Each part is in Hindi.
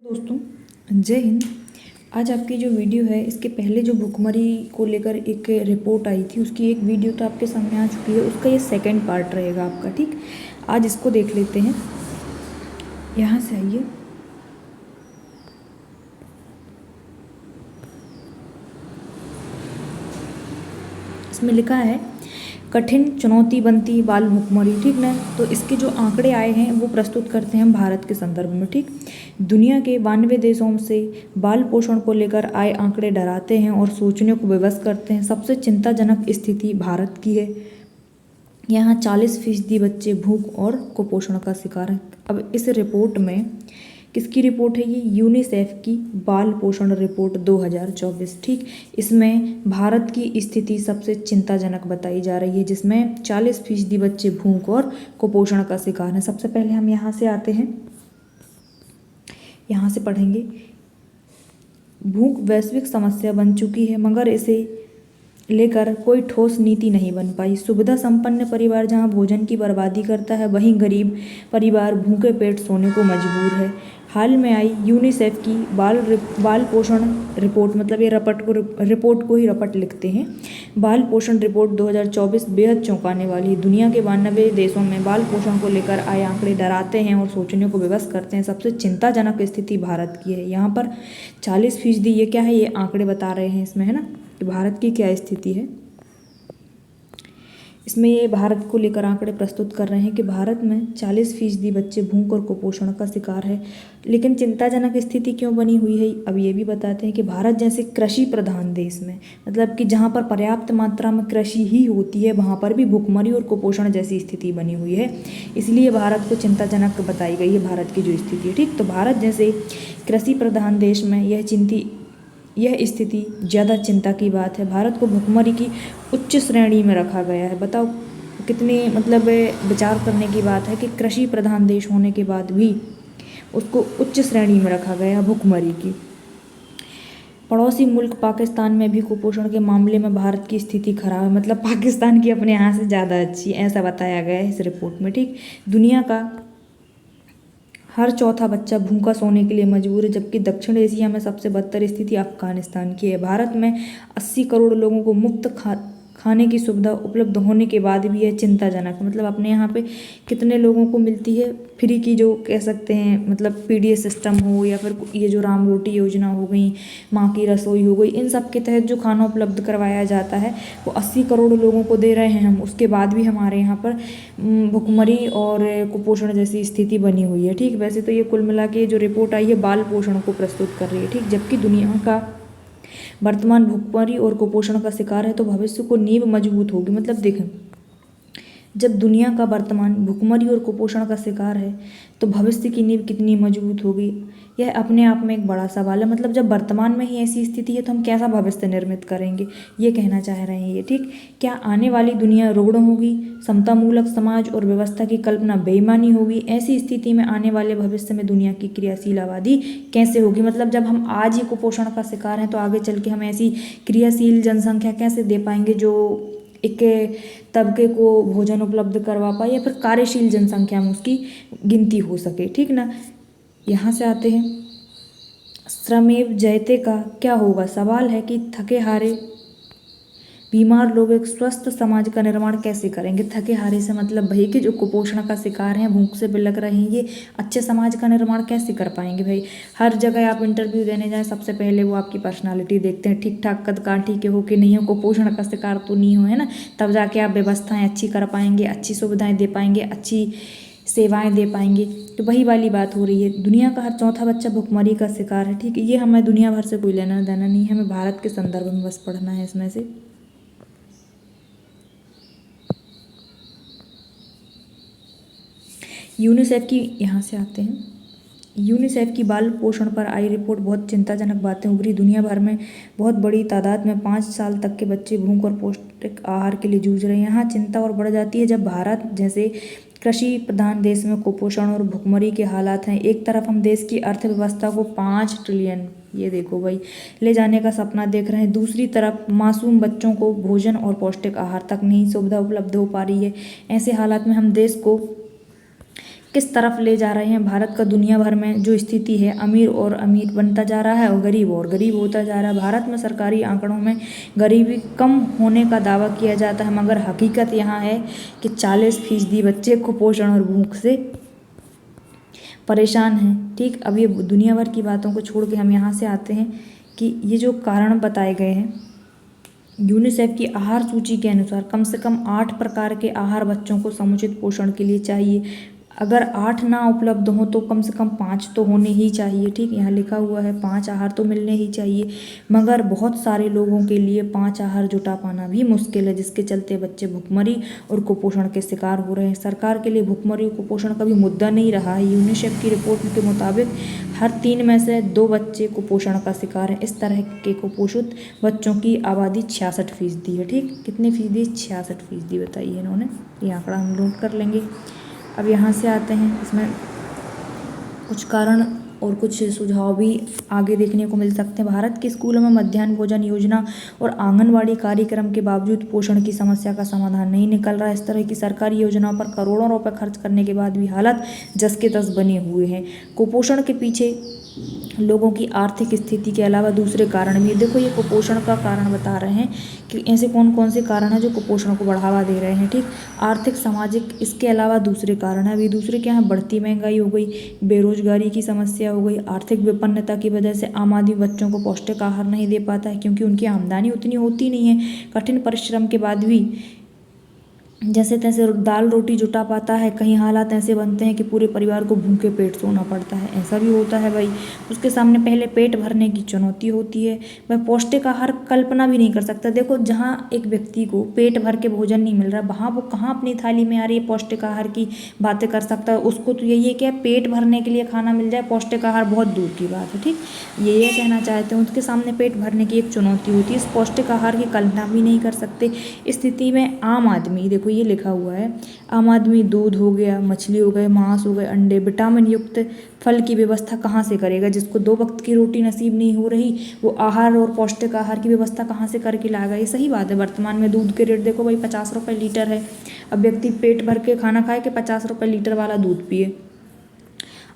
दोस्तों, जय हिंद। आज आपकी जो वीडियो है, इसके पहले जो भुखमरी को लेकर एक रिपोर्ट आई थी, उसकी एक वीडियो तो आपके सामने आ चुकी है। उसका ये सेकंड पार्ट रहेगा आपका। ठीक, आज इसको देख लेते हैं। यहाँ से आइए। इसमें लिखा है कठिन चुनौती बनती बाल भुखमरी। ठीक ना, तो इसके जो आंकड़े आए हैं वो प्रस्तुत करते हैं हम भारत के संदर्भ में। ठीक, दुनिया के 92 देशों से बाल पोषण को लेकर आए आंकड़े डराते हैं और सोचने को विवश करते हैं। सबसे चिंताजनक स्थिति भारत की है। यहाँ 40% बच्चे भूख और कुपोषण का शिकार हैं। अब इस रिपोर्ट में किसकी रिपोर्ट है? ये यूनिसेफ की बाल पोषण रिपोर्ट 2024। ठीक, इसमें भारत की स्थिति सबसे चिंताजनक बताई जा रही है, जिसमें 40% बच्चे भूख और कुपोषण का शिकार हैं। सबसे पहले हम यहाँ से आते हैं, यहाँ से पढ़ेंगे। भूख वैश्विक समस्या बन चुकी है, मगर इसे लेकर कोई ठोस नीति नहीं बन पाई। सुविधा संपन्न परिवार जहां भोजन की बर्बादी करता है, वहीं गरीब परिवार भूखे पेट सोने को मजबूर है। हाल में आई यूनिसेफ की बाल पोषण रिपोर्ट, मतलब ये रिपोर्ट को ही रपट लिखते हैं। बाल पोषण रिपोर्ट 2024 बेहद चौंकाने वाली है। दुनिया के 92 देशों में बाल पोषण को लेकर आए आंकड़े डराते हैं और सोचने को विवश करते हैं। सबसे चिंताजनक स्थिति भारत की है। यहाँ पर 40%, ये क्या है? ये आंकड़े बता रहे हैं इसमें, है ना, कि भारत की क्या स्थिति है। इसमें ये भारत को लेकर आंकड़े प्रस्तुत कर रहे हैं कि भारत में 40% बच्चे भूख और कुपोषण का शिकार है। लेकिन चिंताजनक स्थिति क्यों बनी हुई है, अब ये भी बताते हैं कि भारत जैसे कृषि प्रधान देश में, मतलब कि जहाँ पर पर्याप्त मात्रा में कृषि ही होती है, वहाँ पर भी भुखमरी और कुपोषण जैसी स्थिति बनी हुई है। इसलिए भारत को चिंताजनक बताई गई है भारत की जो स्थिति है। ठीक, तो भारत जैसे कृषि प्रधान देश में यह स्थिति ज़्यादा चिंता की बात है। भारत को भुखमरी की उच्च श्रेणी में रखा गया है। बताओ कितनी, मतलब विचार करने की बात है कि कृषि प्रधान देश होने के बाद भी उसको उच्च श्रेणी में रखा गया है भुखमरी की। पड़ोसी मुल्क पाकिस्तान में भी कुपोषण के मामले में भारत की स्थिति खराब है, मतलब पाकिस्तान की अपने यहाँ से ज़्यादा अच्छी, ऐसा बताया गया है इस रिपोर्ट में। ठीक, दुनिया का हर चौथा बच्चा भूखा सोने के लिए मजबूर है, जबकि दक्षिण एशिया में सबसे बदतर स्थिति अफगानिस्तान की है। भारत में 80 करोड़ लोगों को मुफ्त खाने की सुविधा उपलब्ध होने के बाद भी यह चिंताजनक, मतलब अपने यहाँ पे कितने लोगों को मिलती है फ्री की, जो कह सकते हैं, मतलब पीडीएस सिस्टम हो या फिर ये जो राम रोटी योजना हो गई, माँ की रसोई हो गई, इन सब के तहत जो खाना उपलब्ध करवाया जाता है वो 80 करोड़ लोगों को दे रहे हैं हम। उसके बाद भी हमारे यहाँ पर भुखमरी और कुपोषण जैसी स्थिति बनी हुई है। ठीक, वैसे तो ये कुल मिला के जो रिपोर्ट आई है बाल पोषण को प्रस्तुत कर रही है। ठीक, जबकि दुनिया का वर्तमान भुखमरी और कुपोषण का शिकार है, तो भविष्य को नींव मजबूत होगी। मतलब देखें, जब दुनिया का वर्तमान भुखमरी और कुपोषण का शिकार है, तो भविष्य की नींव कितनी मजबूत होगी, यह अपने आप में एक बड़ा सवाल है। मतलब जब वर्तमान में ही ऐसी स्थिति है, तो हम कैसा भविष्य निर्मित करेंगे, ये कहना चाह रहे हैं ये। ठीक, क्या आने वाली दुनिया रुग्ण होगी, समतामूलक समाज और व्यवस्था की कल्पना बेईमानी होगी? ऐसी स्थिति में आने वाले भविष्य में दुनिया की क्रियाशील आबादी कैसे होगी? मतलब जब हम आज ही कुपोषण का शिकार हैं, तो आगे चल के हम ऐसी क्रियाशील जनसंख्या कैसे दे पाएंगे जो एक तबके को भोजन उपलब्ध करवा पाए, या फिर कार्यशील जनसंख्या में उसकी गिनती हो सके। ठीक ना, यहाँ से आते हैं, श्रमेव जयते का क्या होगा? सवाल है कि थके हारे बीमार लोग एक स्वस्थ समाज का निर्माण कैसे करेंगे? थके हारे से मतलब भाई कि जो कुपोषण का शिकार हैं, भूख से बिलख रहे हैं, ये अच्छे समाज का निर्माण कैसे कर पाएंगे? भाई हर जगह आप इंटरव्यू देने जाएं, सबसे पहले वो आपकी पर्सनालिटी देखते हैं, ठीक ठाक कद काठी के हो कि नहीं हो, कुपोषण का शिकार तो नहीं हो, है ना, तब जाके आप व्यवस्थाएं अच्छी कर पाएंगे, अच्छी सुविधाएं दे पाएंगे, अच्छी सेवाएं दे पाएंगे। तो वही वाली बात हो रही है, दुनिया का हर चौथा बच्चा भुखमरी का शिकार है। ठीक है, ये हमें दुनिया भर से कोई लेना देना नहीं है, हमें भारत के संदर्भ में बस पढ़ना है इसमें से। यूनिसेफ की, यहाँ से आते हैं, यूनिसेफ की बाल पोषण पर आई रिपोर्ट बहुत चिंताजनक बातें उभरी। दुनिया भर में बहुत बड़ी तादाद में 5 साल तक के बच्चे भूख और पौष्टिक आहार के लिए जूझ रहे हैं। यहाँ चिंता और बढ़ जाती है जब भारत जैसे कृषि प्रधान देश में कुपोषण और भुखमरी के हालात हैं। एक तरफ हम देश की अर्थव्यवस्था को 5 ट्रिलियन, ये देखो भाई, ले जाने का सपना देख रहे हैं, दूसरी तरफ मासूम बच्चों को भोजन और पौष्टिक आहार तक नहीं सुविधा उपलब्ध हो पा रही है। ऐसे हालात में हम देश को किस तरफ ले जा रहे हैं भारत का दुनिया भर में जो स्थिति है, अमीर और अमीर बनता जा रहा है और गरीब होता जा रहा है। भारत में सरकारी आंकड़ों में गरीबी कम होने का दावा किया जाता है, मगर हकीकत यहाँ है कि 40% बच्चे कुपोषण और भूख से परेशान हैं। ठीक, अब ये दुनिया भर की बातों को छोड़ के हम यहाँ से आते हैं कि ये जो कारण बताए गए हैं यूनिसेफ की आहार सूची के अनुसार कम से कम 8 प्रकार के आहार बच्चों को समुचित पोषण के लिए चाहिए। अगर 8 ना उपलब्ध हो तो कम से कम 5 तो होने ही चाहिए। ठीक, यहाँ लिखा हुआ है 5 आहार तो मिलने ही चाहिए, मगर बहुत सारे लोगों के लिए 5 आहार जुटा पाना भी मुश्किल है, जिसके चलते बच्चे भुखमरी और कुपोषण के शिकार हो रहे हैं। सरकार के लिए भुखमरी और कुपोषण कभी मुद्दा नहीं रहा है। यूनिसेफ की रिपोर्ट के मुताबिक हर 3 में से 2 बच्चे कुपोषण का शिकार हैं। इस तरह के कुपोषित बच्चों की आबादी 66% है। ठीक, कितनी फीसदी? 66% बताई है इन्होंने। ये आंकड़ा हम नोट कर लेंगे। अब यहाँ से आते हैं, इसमें कुछ कारण और कुछ सुझाव भी आगे देखने को मिल सकते हैं। भारत के स्कूलों में मध्याह्न भोजन योजना और आंगनवाड़ी कार्यक्रम के बावजूद पोषण की समस्या का समाधान नहीं निकल रहा है। इस तरह की सरकारी योजनाओं पर करोड़ों रुपए खर्च करने के बाद भी हालत जस के तस बने हुए हैं। कुपोषण के पीछे लोगों की आर्थिक स्थिति के अलावा दूसरे कारण भी। देखो, ये कुपोषण का कारण बता रहे हैं कि ऐसे कौन कौन से कारण हैं जो कुपोषण को बढ़ावा दे रहे हैं। ठीक, आर्थिक, सामाजिक, इसके अलावा दूसरे कारण हैं। अभी दूसरे क्या हैं? बढ़ती महंगाई हो गई, बेरोजगारी की समस्या हो गई, आर्थिक विपन्नता की वजह से आम आदमी बच्चों को पौष्टिक आहार नहीं दे पाता है क्योंकि उनकी आमदनी उतनी होती नहीं है। कठिन परिश्रम के बाद भी जैसे तैसे दाल रोटी जुटा पाता है। कई हालात ऐसे बनते हैं कि पूरे परिवार को भूखे पेट सोना पड़ता है। ऐसा भी होता है भाई। उसके सामने पहले पेट भरने की चुनौती होती है। वह पौष्टिक आहार कल्पना भी नहीं कर सकता। देखो, जहाँ एक व्यक्ति को पेट भर के भोजन नहीं मिल रहा, वहाँ वो कहाँ अपनी थाली में आ रही है पौष्टिक आहार की बातें कर सकता है। उसको तो यही है कि पेट भरने के लिए खाना मिल जाए, पौष्टिक आहार बहुत दूर की बात है। ठीक, ये कहना चाहते हैं। उसके सामने पेट भरने की एक चुनौती होती है। इस पौष्टिक आहार की कल्पना भी नहीं कर सकते। इस स्थिति में आम आदमी, देखो ये लिखा हुआ है, आम आदमी दूध हो गया, मछली हो गए, मांस हो गए, अंडे, विटामिन युक्त फल की व्यवस्था कहाँ से करेगा? जिसको 2 वक्त की रोटी नसीब नहीं हो रही, वो आहार और पौष्टिक आहार की व्यवस्था कहाँ से करके लाएगा? ये सही बात है। वर्तमान में दूध के रेट देखो भाई, 50 रुपये लीटर है। अब व्यक्ति पेट भर के खाना खाए कि 50 रुपये लीटर वाला दूध पिए?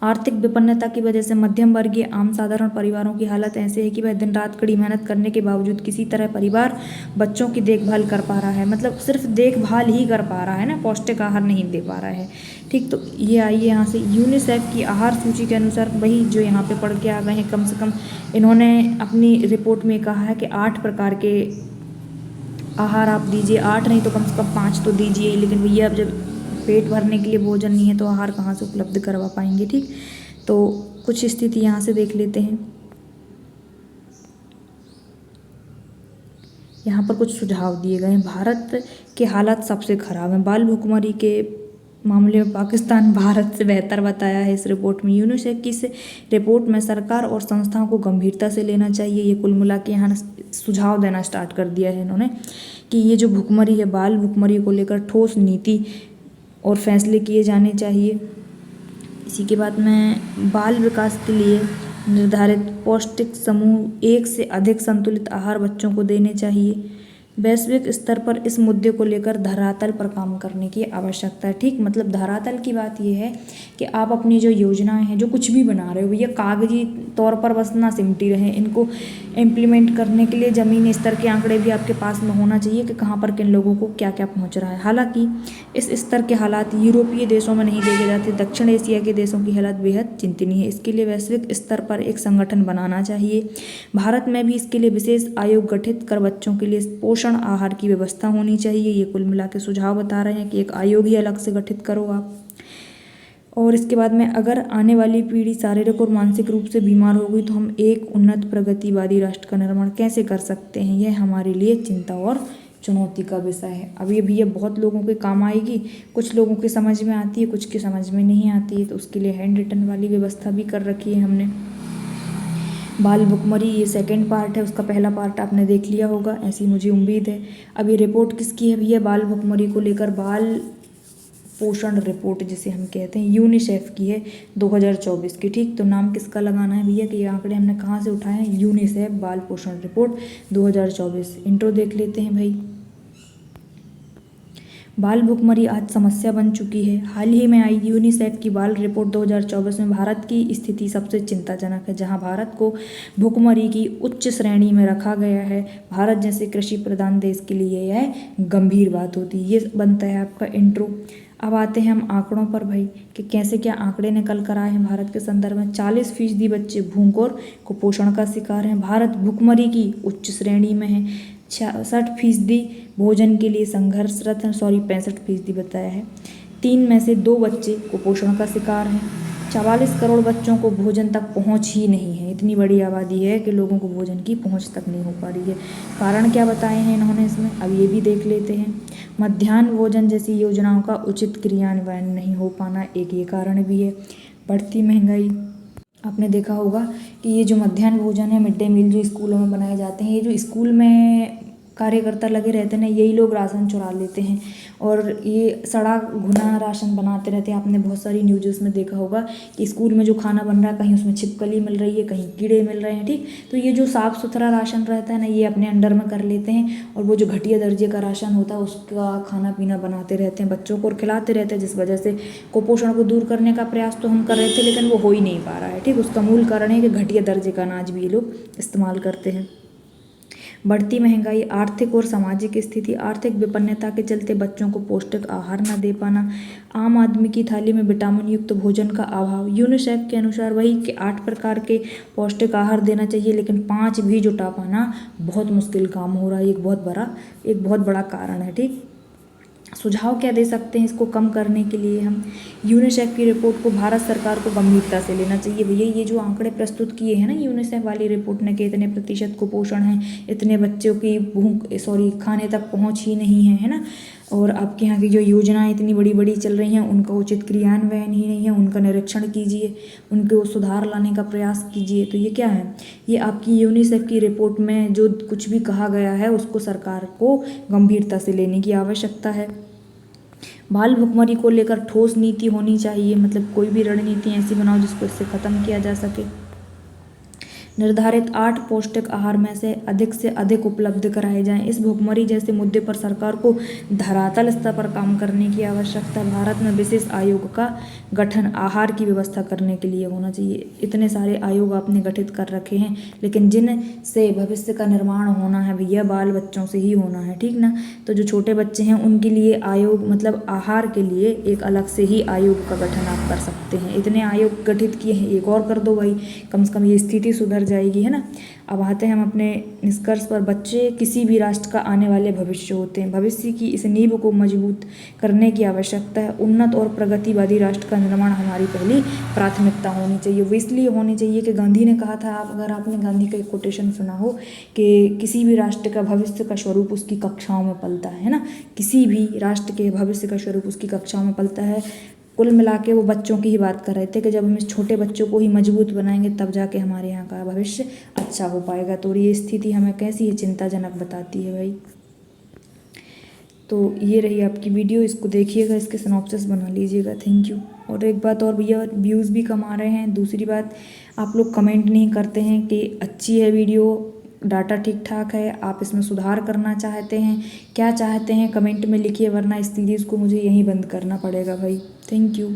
आर्थिक विपन्नता की वजह से मध्यम वर्गीय आम साधारण परिवारों की हालत ऐसे है कि वह दिन रात कड़ी मेहनत करने के बावजूद किसी तरह परिवार बच्चों की देखभाल कर पा रहा है। मतलब सिर्फ देखभाल ही कर पा रहा है ना, पौष्टिक आहार नहीं दे पा रहा है। ठीक, तो ये आइए यहाँ से यूनिसेफ की आहार सूची के अनुसार वही जो यहाँ पे पढ़ के आ गए हैं, कम से कम इन्होंने अपनी रिपोर्ट में कहा है कि 8 प्रकार के आहार आप दीजिए। 8 नहीं तो कम से कम 5 तो दीजिए। लेकिन भैया, अब जब पेट भरने के लिए भोजन नहीं है तो आहार कहाँ से उपलब्ध करवा पाएंगे? ठीक, तो कुछ स्थिति यहाँ से देख लेते हैं। यहाँ पर कुछ सुझाव दिए गए हैं। भारत के हालात सबसे खराब हैं। बाल भुखमरी के मामले में पाकिस्तान भारत से बेहतर बताया है इस रिपोर्ट में। यूनिसेफ की इस रिपोर्ट में सरकार और संस्थाओं को गंभीरता से लेना चाहिए। ये कुल मिला के यहाँ सुझाव देना स्टार्ट कर दिया है इन्होंने कि ये जो भुखमरी है, बाल भुखमरी को लेकर ठोस नीति और फैसले किए जाने चाहिए। इसी के बाद में बाल विकास के लिए निर्धारित पौष्टिक समूह 1 से अधिक संतुलित आहार बच्चों को देने चाहिए। वैश्विक स्तर पर इस मुद्दे को लेकर धरातल पर काम करने की आवश्यकता है। ठीक, मतलब धरातल की बात यह है कि आप अपनी जो योजनाएं हैं, जो कुछ भी बना रहे हो, ये कागजी तौर पर बस ना सिमटी रहें। इनको इम्प्लीमेंट करने के लिए ज़मीनी स्तर के आंकड़े भी आपके पास में होना चाहिए कि कहाँ पर किन लोगों को क्या क्या पहुँच रहा है। हालांकि इस स्तर के हालात यूरोपीय देशों में नहीं देखे जाते। दक्षिण एशिया के देशों की हालत बेहद चिंतनीय है। इसके लिए वैश्विक स्तर पर एक संगठन बनाना चाहिए। भारत में भी इसके लिए विशेष आयोग गठित कर बच्चों के लिए पोषण आहार की व्यवस्था होनी चाहिए। ये कुल मिला के सुझाव बता रहे हैं कि एक आयोग ही अलग से गठित करो आप। और इसके बाद में अगर आने वाली पीढ़ी शारीरिक और मानसिक रूप से बीमार हो गई तो हम एक उन्नत प्रगतिवादी राष्ट्र का निर्माण कैसे कर सकते हैं? यह हमारे लिए चिंता और चुनौती का विषय है। अब ये भी बहुत लोगों के काम आएगी। कुछ लोगों के समझ में आती है, कुछ के समझ में नहीं आती है, तो उसके लिए हैंड रिटन वाली व्यवस्था भी कर रखी है हमने। बाल भुखमरी ये सेकंड पार्ट है, उसका पहला पार्ट आपने देख लिया होगा, ऐसी मुझे उम्मीद है। अब ये रिपोर्ट किसकी है भैया? बाल भुखमरी को लेकर बाल पोषण रिपोर्ट जिसे हम कहते हैं, यूनिसेफ की है 2024 की। ठीक, तो नाम किसका लगाना है भैया कि ये आंकड़े हमने कहाँ से उठाए हैं? यूनिसेफ बाल पोषण रिपोर्ट 2024। इंट्रो देख लेते हैं भाई। बाल भुखमरी आज समस्या बन चुकी है। हाल ही में आई यूनिसेफ की बाल रिपोर्ट 2024 में भारत की स्थिति सबसे चिंताजनक है, जहां भारत को भुखमरी की उच्च श्रेणी में रखा गया है। भारत जैसे कृषि प्रधान देश के लिए यह गंभीर बात होती है। ये बनता है आपका इंट्रो। अब आते हैं हम आंकड़ों पर भाई, कि कैसे क्या आंकड़े निकल कर आए हैं भारत के संदर्भ में। 40% बच्चे भूख और कुपोषण का शिकार हैं। भारत भुखमरी की उच्च श्रेणी में है। 66% भोजन के लिए संघर्षरत हैं, 65% बताया है। 3 में से 2 बच्चे कुपोषण का शिकार हैं। 44 करोड़ बच्चों को भोजन तक पहुंच ही नहीं है। इतनी बड़ी आबादी है कि लोगों को भोजन की पहुंच तक नहीं हो पा रही है। कारण क्या बताए हैं इन्होंने इसमें, अब ये भी देख लेते हैं। मध्याह्न भोजन जैसी योजनाओं का उचित क्रियान्वयन नहीं हो पाना एक ये कारण भी है। बढ़ती महंगाई, आपने देखा होगा कि ये जो मध्याह्न भोजन है, मिड डे मील जो स्कूलों में बनाए जाते हैं, ये जो स्कूल में कार्यकर्ता लगे रहते हैं ना, यही लोग राशन चुरा लेते हैं और ये सड़ा भुना राशन बनाते रहते हैं। आपने बहुत सारी न्यूज़ में देखा होगा कि स्कूल में जो खाना बन रहा है, कहीं उसमें छिपकली मिल रही है, कहीं कीड़े मिल रहे हैं। ठीक, तो ये जो साफ़ सुथरा राशन रहता है ना, ये अपने अंडर में कर लेते हैं और वो जो घटिया दर्जे का राशन होता है उसका खाना पीना बनाते रहते हैं बच्चों को और खिलाते रहते हैं, जिस वजह से कुपोषण को दूर करने का प्रयास तो हम कर रहे थे, लेकिन वो हो ही नहीं पा रहा है। ठीक, उसका मूल कारण है कि घटिया दर्जे का अनाज भी ये लोग इस्तेमाल करते हैं। बढ़ती महंगाई, आर्थिक और सामाजिक स्थिति, आर्थिक विपन्नता के चलते बच्चों को पौष्टिक आहार न दे पाना, आम आदमी की थाली में विटामिन युक्त भोजन का अभाव। यूनिसेफ के अनुसार वही कि 8 प्रकार के पौष्टिक आहार देना चाहिए, लेकिन 5 भी जुटा पाना बहुत मुश्किल काम हो रहा है। एक बहुत बड़ा कारण है। ठीक, सुझाव क्या दे सकते हैं इसको कम करने के लिए हम। यूनिसेफ की रिपोर्ट को भारत सरकार को गंभीरता से लेना चाहिए। भैया ये जो आंकड़े प्रस्तुत किए हैं ना यूनिसेफ वाली रिपोर्ट ने, कि इतने प्रतिशत कुपोषण है, इतने बच्चों की खाने तक पहुंच ही नहीं है ना, और आपके यहाँ की जो योजनाएं इतनी बड़ी बड़ी चल रही हैं उनका उचित क्रियान्वयन ही नहीं है, उनका निरीक्षण कीजिए, उनको सुधार लाने का प्रयास कीजिए। तो ये क्या है, ये आपकी यूनिसेफ की रिपोर्ट में जो कुछ भी कहा गया है उसको सरकार को गंभीरता से लेने की आवश्यकता है। बाल भुखमरी को लेकर ठोस नीति होनी चाहिए, मतलब कोई भी रणनीति ऐसी बनाओ जिसको इससे ख़त्म किया जा सके। निर्धारित 8 पौष्टिक आहार में से अधिक उपलब्ध कराए जाएं। इस भुखमरी जैसे मुद्दे पर सरकार को धरातल स्तर पर काम करने की आवश्यकता है। भारत में विशेष आयोग का गठन आहार की व्यवस्था करने के लिए होना चाहिए। इतने सारे आयोग आपने गठित कर रखे हैं, लेकिन जिनसे भविष्य का निर्माण होना है भैया, बाल बच्चों से ही होना है। ठीक ना, तो जो छोटे बच्चे हैं उनके लिए आयोग, मतलब आहार के लिए एक अलग से ही आयोग का गठन आप कर सकते हैं। इतने आयोग गठित किए हैं, एक और कर दो भाई, कम से कम ये स्थिति सुधर जाएगी, है ना। अब आते हैं हम अपने निष्कर्ष पर। बच्चे किसी भी राष्ट्र का आने वाले भविष्य होते हैं। भविष्य की इस नींव को मजबूत करने की आवश्यकता है। उन्नत और प्रगतिवादी राष्ट्र का निर्माण हमारी पहली प्राथमिकता होनी चाहिए। वो इसलिए होनी चाहिए कि गांधी ने कहा था, अगर आपने गांधी का एक कोटेशन सुना हो, कि किसी भी राष्ट्र का भविष्य का स्वरूप उसकी कक्षाओं में पलता है ना। किसी भी राष्ट्र के भविष्य का स्वरूप उसकी कक्षाओं में पलता है। कुल मिला के वो बच्चों की ही बात कर रहे थे कि जब हम इस छोटे बच्चों को ही मजबूत बनाएंगे तब जाके हमारे यहाँ का भविष्य अच्छा हो पाएगा। तो ये स्थिति हमें कैसी है, चिंताजनक बताती है भाई। तो ये रही आपकी वीडियो, इसको देखिएगा, इसके सिनॉप्सिस बना लीजिएगा। Thank you. और एक बात और भैया, व्यूज़ भी कम आ रहे हैं। दूसरी बात, आप लोग कमेंट नहीं करते हैं कि अच्छी है वीडियो, डाटा ठीक ठाक है, आप इसमें सुधार करना चाहते हैं, क्या चाहते हैं कमेंट में लिखिए, वरना इस सीरीज़ को मुझे यहीं बंद करना पड़ेगा भाई। Thank you.